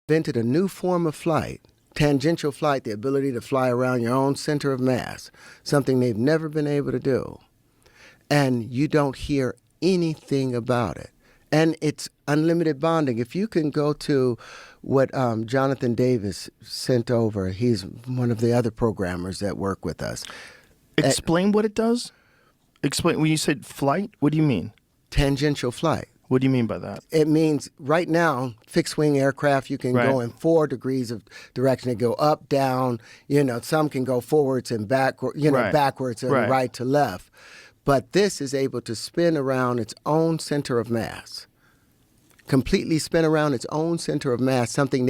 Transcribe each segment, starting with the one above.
invented a new form of flight, tangential flight, the ability to fly around your own center of mass, something they've never been able to do. And you don't hear anything about it. And it's unlimited bonding. If you can go to what Jonathan Davis sent over, he's one of the other programmers that work with us. Explain what it does? Explain, when you said flight, what do you mean? Tangential flight. What do you mean by that? It means right now, fixed-wing aircraft, you can go in 4 degrees of direction. They go up, down, some can go forwards and backward, backwards and right to left. But this is able to spin around its own center of mass. Completely spin around its own center of mass, something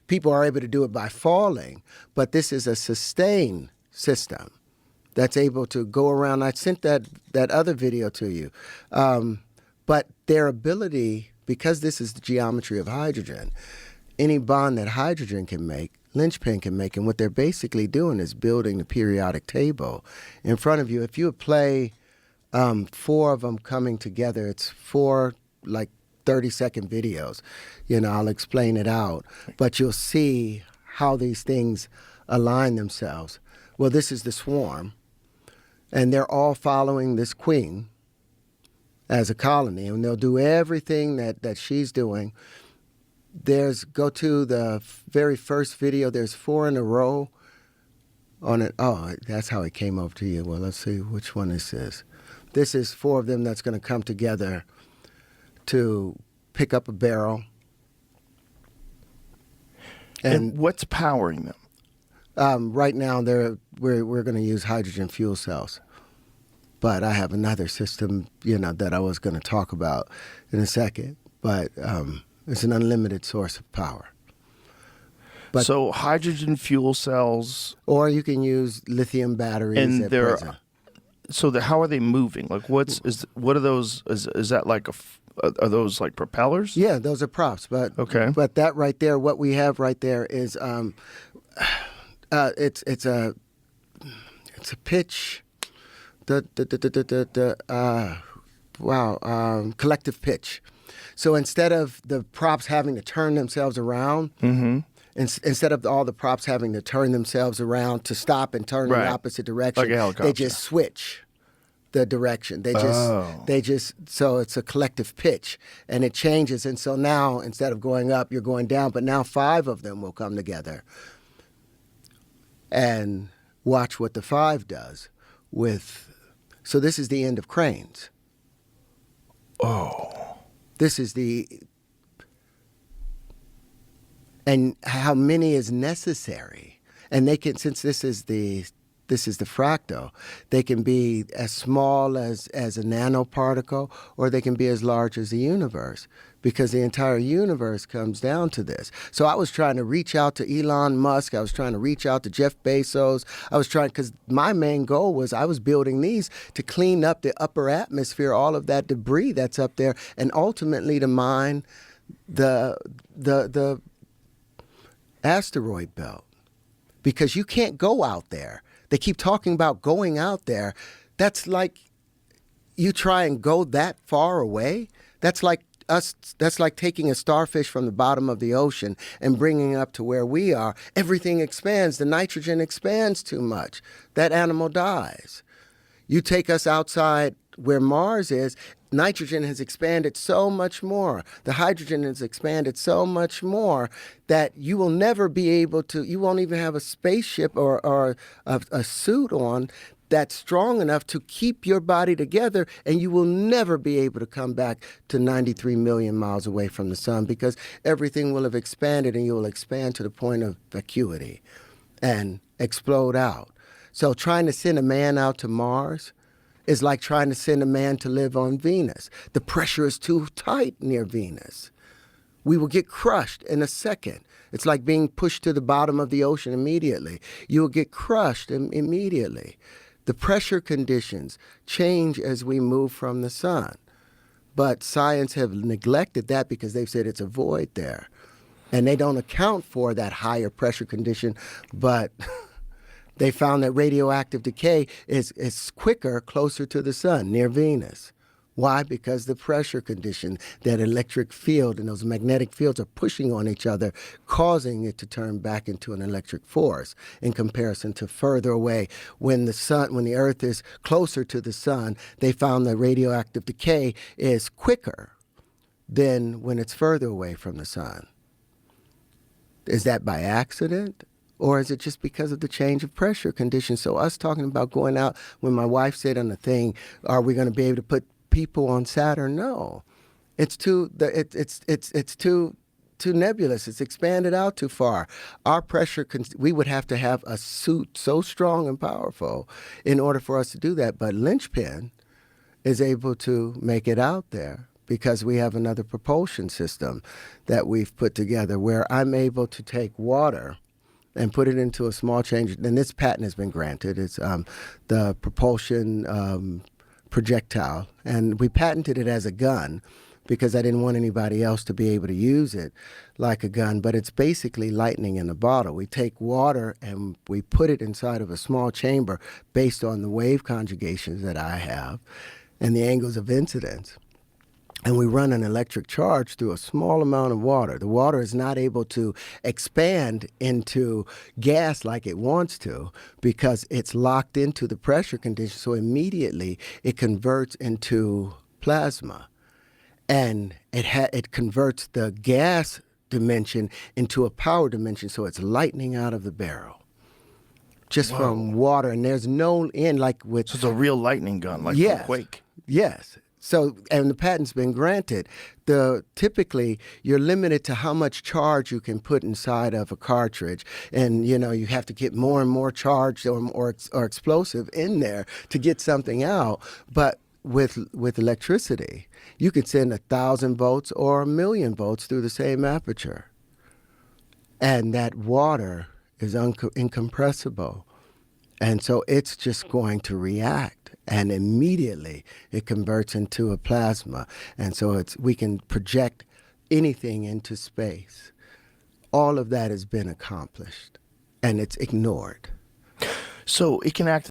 people are able to do it by falling, but this is a sustained system that's able to go around. I sent that other video to you. But their ability, because this is the geometry of hydrogen, any bond that hydrogen can make, linchpin can make, and what they're basically doing is building the periodic table in front of you. If you play 4 of them coming together, it's 4 like 30-second videos. I'll explain it out, but you'll see how these things align themselves. Well, this is the swarm, and they're all following this queen as a colony, and they'll do everything that she's doing. Go to the very first video. There's 4 in a row on it. Oh, that's how it came over to you. Well, let's see which one this is. This is 4 of them that's going to come together to pick up a barrel. And what's powering them? Right now, we're going to use hydrogen fuel cells. But I have another system, that I was going to talk about in a second. But it's an unlimited source of power. But, so hydrogen fuel cells, or you can use lithium batteries. And at present. So how are they moving? Like, what are those? Is that like are those like propellers? Yeah, those are props. But okay. But that right there, what we have right there is it's a pitch. Collective pitch. So instead of the props having to turn themselves around, instead of all the props having to turn themselves around to stop and turn in the opposite direction, like a helicopter, they just switch the direction. They just so it's a collective pitch, and it changes. And so now instead of going up, you're going down. But now 5 of them will come together, and watch what the 5 does with. So this is the end of cranes. Oh. This is and how many is necessary. And they can, since this is the fractal, they can be as small as a nanoparticle, or they can be as large as the universe, because the entire universe comes down to this. So I was trying to reach out to Elon Musk. I was trying to reach out to Jeff Bezos. Because my main goal was I was building these to clean up the upper atmosphere, all of that debris that's up there, and ultimately to mine the asteroid belt. Because you can't go out there. They keep talking about going out there. That's like you try and go that far away. That's like taking a starfish from the bottom of the ocean and bringing it up to where we are. Everything expands. The nitrogen expands too much. That animal dies. You take us outside where Mars is, nitrogen has expanded so much more. The hydrogen has expanded so much more that you will never be able to, you won't even have a spaceship or a suit on that's strong enough to keep your body together, and you will never be able to come back to 93 million miles away from the sun, because everything will have expanded, and you will expand to the point of vacuity and explode out. So trying to send a man out to Mars is like trying to send a man to live on Venus. The pressure is too tight near Venus. We will get crushed in a second. It's like being pushed to the bottom of the ocean immediately. You will get crushed immediately. The pressure conditions change as we move from the sun. But science have neglected that because they've said it's a void there. And they don't account for that higher pressure condition, but they found that radioactive decay is quicker closer to the sun, near Venus. Why? Because the pressure condition, that electric field and those magnetic fields are pushing on each other, causing it to turn back into an electric force in comparison to further away. When the Earth is closer to the sun, they found that radioactive decay is quicker than when it's further away from the sun. Is that by accident? Or is it just because of the change of pressure conditions? So us talking about going out, when my wife said on the thing, are we going to be able to put people on Saturn? No. It's too nebulous. It's expanded out too far. Our pressure, we would have to have a suit so strong and powerful in order for us to do that. But Linchpin is able to make it out there, because we have another propulsion system that we've put together where I'm able to take water and put it into a small change. And this patent has been granted. It's the propulsion projectile. And we patented it as a gun because I didn't want anybody else to be able to use it like a gun. But it's basically lightning in a bottle. We take water and we put it inside of a small chamber based on the wave conjugations that I have and the angles of incidence. And we run an electric charge through a small amount of water. The water is not able to expand into gas like it wants to because it's locked into the pressure condition. So immediately it converts into plasma. And it converts the gas dimension into a power dimension. So it's lightning out of the barrel just from water. And there's no end like with... So it's a real lightning gun, like from Quake. Yes. So, and the patent's been granted. Typically, you're limited to how much charge you can put inside of a cartridge. And, you have to get more and more charge or explosive in there to get something out. But with electricity, you could send 1,000 volts or 1,000,000 volts through the same aperture. And that water is incompressible. And so it's just going to react. And immediately it converts into a plasma. And so we can project anything into space. All of that has been accomplished. And it's ignored. So it can act